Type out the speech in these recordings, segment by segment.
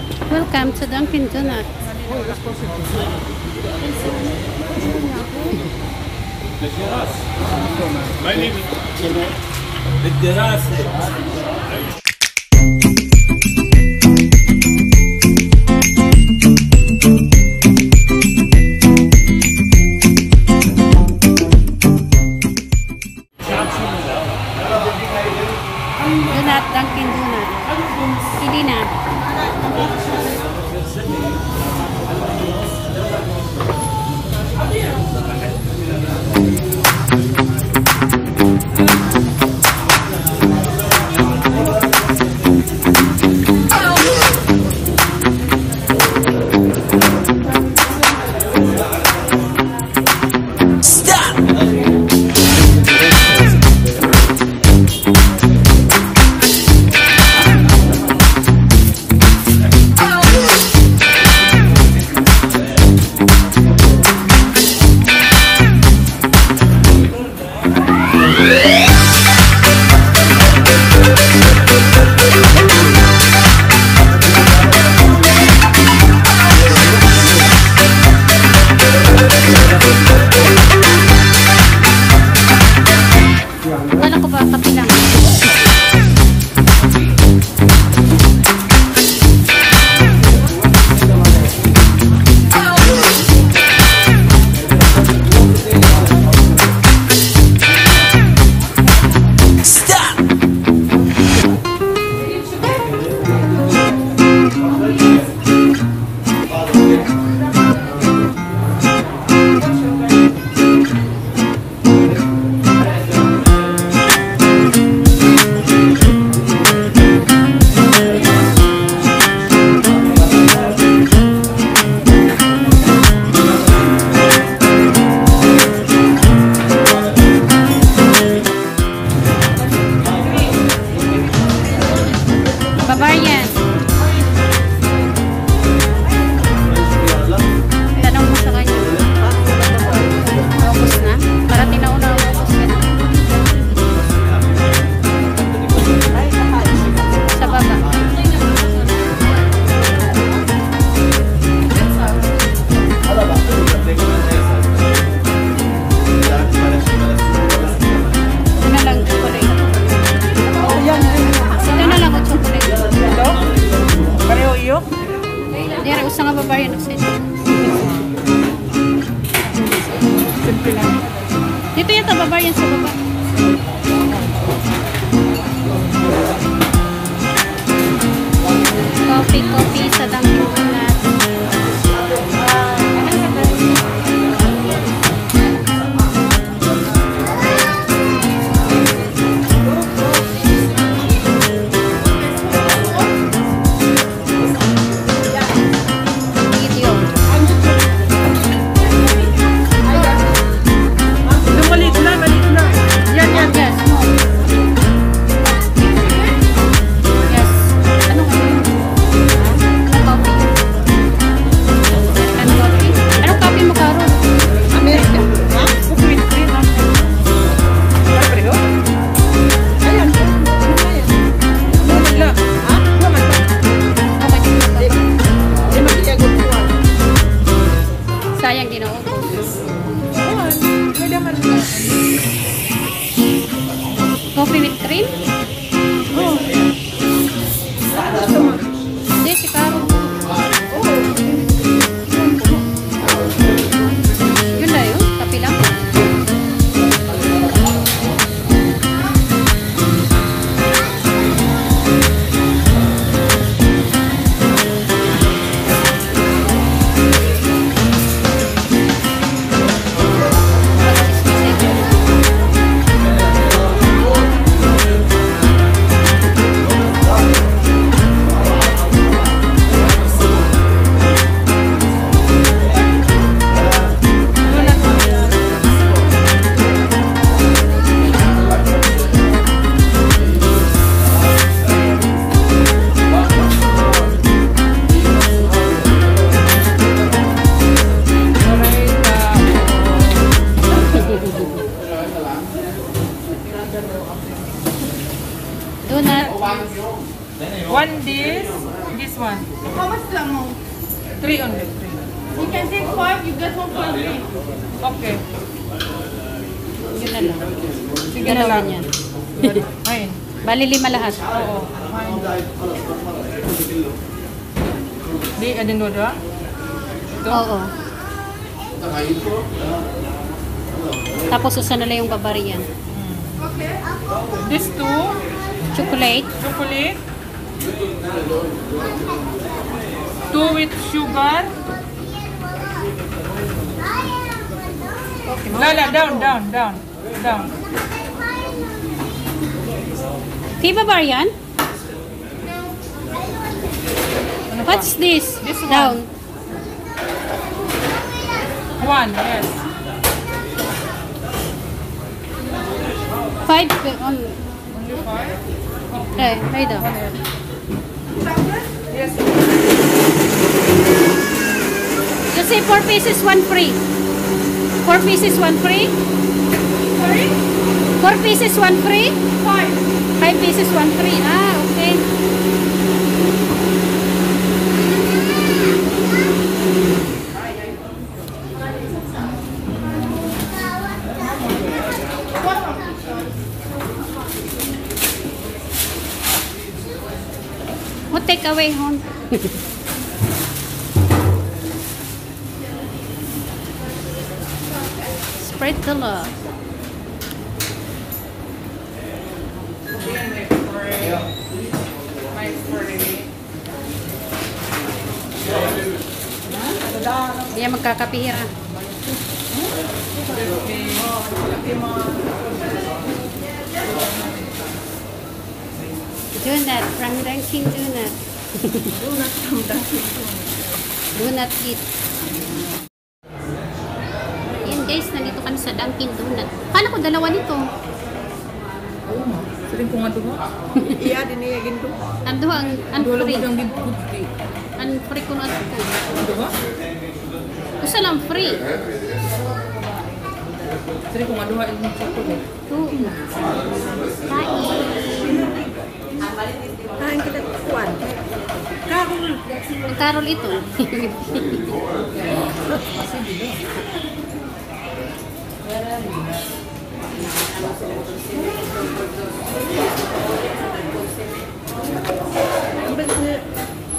Welcome to Dunkin' Donuts. Donut, Dunkin' Donut. Hindi na. Wala ko ba kapilang? Bavarian. Tanong mo sa kanya. August na? Parating na una August na. Sa baba. Ito na lang chocolate. Ito na lang ang chocolate. Ito? Pareho iyo? Hindi, usa nga Bavarian of Sino. Simple lang. Dito yata Bavarian sa baba. Coffee sa Dunkin' Donuts. Video. Yung maliit na. this one? How much the amount? 3 only. 3. You can take 5, you get 1 for free. Okay. Yun na lang. Sige na lang. Dalawa yan. Ayun. Bali 5 lahat. Oo. Di, adin dua-dua? Ito? Oo. Tapos usa na lang yung babarian. This two. Chocolate. Chocolate. 2 with sugar. Lala, down. Okay, babarian? What's this? This one. Down. 1, yes. 5 on. Only 5? Right down. Yes. Just say 4 pieces, 1 free. 4 pieces, 1 free. Sorry? 4 pieces, 1 free. 5. 5 pieces, 1 free. Ah, okay. What take away hon? Spread the love. Hindi yan magkakapira. Donut from Dunkin' Donut. Donut from Dunkin'. Donut eat. Yan guys, nandito kami sa Dunkin' Donut. Kala ko dalawa nito. Sering ko nga doon. Iya, diniyagin ko. Ando ang Dua free. lang yung guddi. Ang free ko na ito. Ano ba? Gusto lang free. Sering ko nga doon yung chocolate. Ito. Kain. Kain kita kuan. Karol. Ang Carol ito. Ang balik na.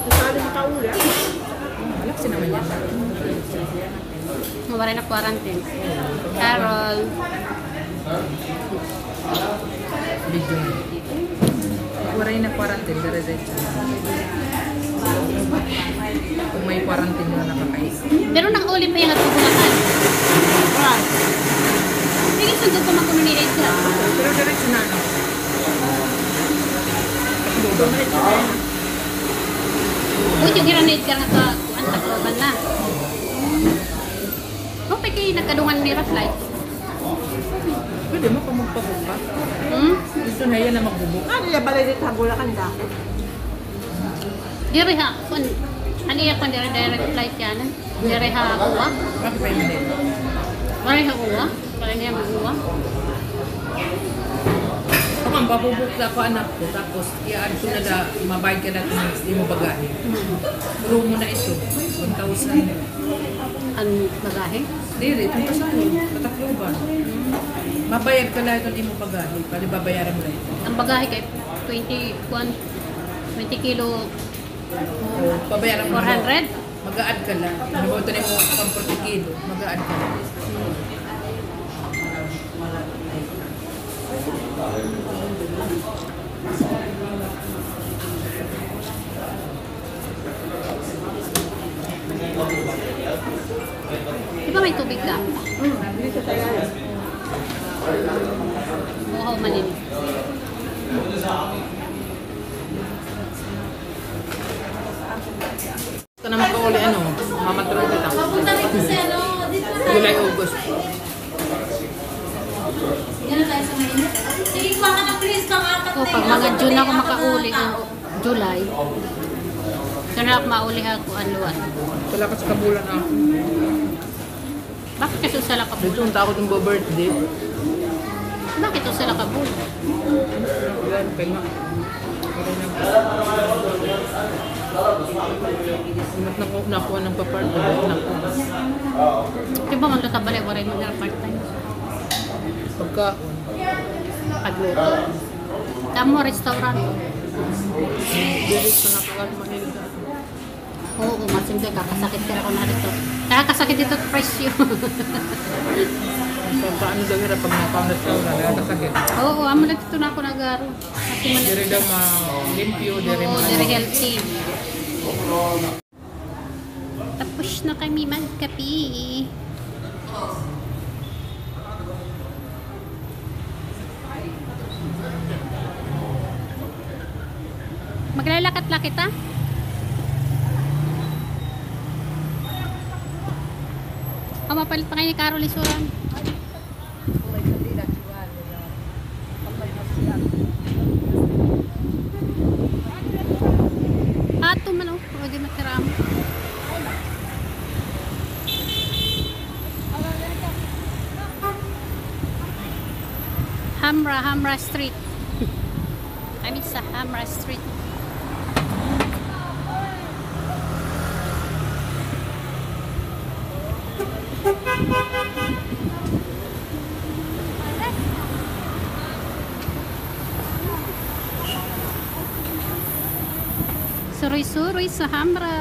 Nasali sa kaula. Alak si naman yan. Mawala na quarantine. Carol. Video. Waray na quarantine, diretso. Kung may quarantine na nakakais. Pero nang uli pa yung natubulakan. Sige, sundot ko makuno ni Edgar. Pero diretso na ano. Uy, yung gira ni Edgar nga ito. Ang takloban na. O, pa kayo nagkadungan ni Raflight. Pwede mo kung magpabuka. Gusto na yan na magbubuka. Ano yung balay dito hagula kanda? Diri ha, ano yung direct flight yan? Diri ha uwa? Bakit pa yun dito? Diri ha uwa? Kaya niya mag-uwa? Kung ang babubukla ko anak ko, tapos i-add ko na da, mabayad ka na kung hindi mo bagahe. Puro mo na ito, 1,000. Ang bagahe? Dili, ito pa sa'yo, patakloban. Mabayad ka na ito hindi mo bagahe, pwede babayaran mo na ito. Ang bagahe kay 20 kilo, O, pabayaran mo 400? Mag-a-add ka lang. Ano ba ito na mo pang 40 kilo, mag-a-add ka lang. Di ba may tubig ka? Dito tayo. Buhaw malinis. Ito na makauli ano, mamatulog kita. Papunta rito sa ano, dito sa... July, August. Yan na tayo sa mainit. Sige, kuha ka ng please pang apat na pag mga June ako makauli ng July. Doon ako mauli ako anuan. Wala ka sa kabulan ako. Bakit kasi usala ka Dito ang takot yung birthday. Bakit usala ka po? Yan, kaya nga. Nakuha ng papartner. Di ba magtatabali ko rin mga part-time? Pagkaon. Pagluto. Tamo, restaurant. Direct na nakuha ng Manila. Oo, masimple. Kakasakit ka ako na dito. Kakasakit dito presyo. Paano daw hirap pag nakuha ng restaurant? Nakakasakit. Oo, amo na dito na ako nagaro. Kasi Dire daw ma-limpyo. Dire Oo, ma- very healthy. Tapos na kami magkape. Maglalakad-lakit ah. Mapalit pa kayo ni Carol Isuran. Ato man oh. Pwede matirama. Hamra Street. Kami sa Hamra Street. Suroy-suroy sa Hamra.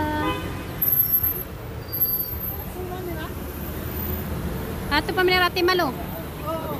Ato pa minarati malo. Oo.